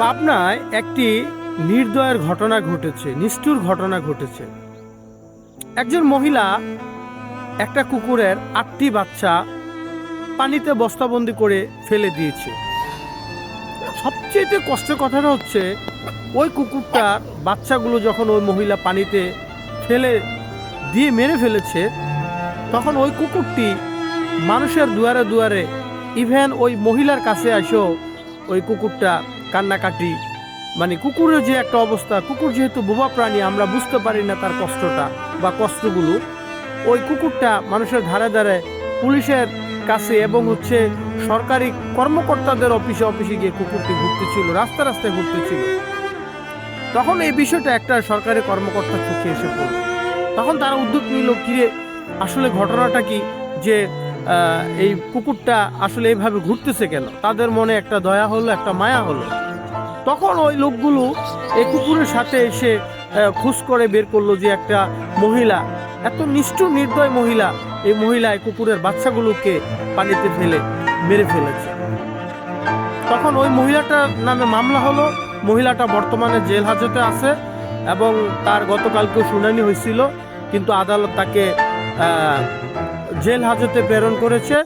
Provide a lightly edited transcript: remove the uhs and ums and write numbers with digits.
পাবনায় একটি নির্দয়ের ঘটনা ঘটেছে, নিষ্ঠুর ঘটনা ঘটেছে। একজন মহিলা একটা কুকুরের 8টি বাচ্চা পানিতে বস্তাবন্দি করে ফেলে দিয়েছে। সবচেয়ে কষ্টের কথাটা হচ্ছে ওই কুকুরটার বাচ্চাগুলো যখন ওই মহিলা পানিতে ফেলে দিয়ে মেরে ফেলেছে, তখন ওই কুকুরটি মানুষের দুয়ারে দুয়ারে, ইভেন ওই মহিলার কাছে আসেও ওই কুকুরটা কান্নাকাটি, মানে কুকুরের যে একটা অবস্থা, কুকুর যেহেতু বোবা প্রাণী, আমরা বুঝতে পারি না তার কষ্টটা বা কষ্টগুলো। ওই কুকুরটা মানুষের ধারে ধারে, পুলিশের কাছে এবং সরকারি কর্মকর্তাদের অফিসে গিয়ে কুকুরটি ঘুরতেছিল, রাস্তা রাস্তায় ঘুরতেছিল। তখন এই বিষয়টা একটা সরকারি কর্মকর্তা চোখে এসে পড়ল। তখন তারা উদ্যোগ নিল, কিরে আসলে ঘটনাটা কি, যে এই কুকুরটা আসলে এইভাবে ঘুরতেছে কেন। তাদের মনে একটা দয়া হলো, একটা মায়া হলো। তখন ওই লোকগুলো এই কুকুরের সাথে এসে খোঁজ করে বের করলো যে একটা মহিলা, এত নিষ্ঠুর নির্দয় মহিলা, এই মহিলা এই কুকুরের বাচ্চাগুলোকে পানিতে ফেলে মেরে ফেলেছে। তখন ওই মহিলাটার নামে মামলা হলো। মহিলাটা বর্তমানে জেল হাজতে আছে এবং তার গতকালকেও শুনানি হয়েছিল, কিন্তু আদালত তাকে জেল হাজতে প্রেরণ করেছে